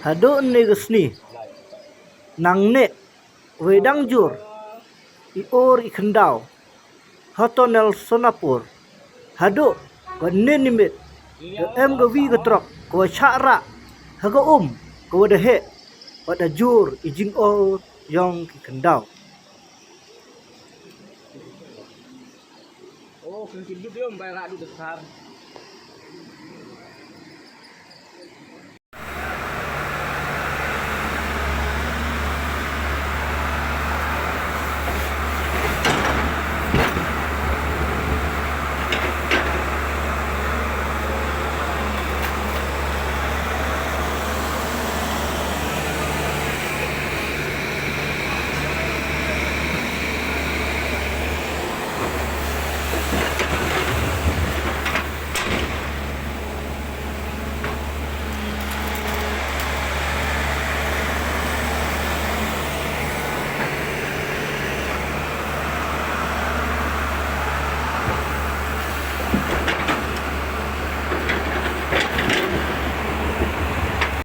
hado ne gesni nang ne wedang jur ior khyndaw hotonel sonapur hado wanne nimit de em gawi getrok ko chara haga ko dehe pada jur ijing o yong khyndaw. Oh, kung kindud yun, bayang adu besar.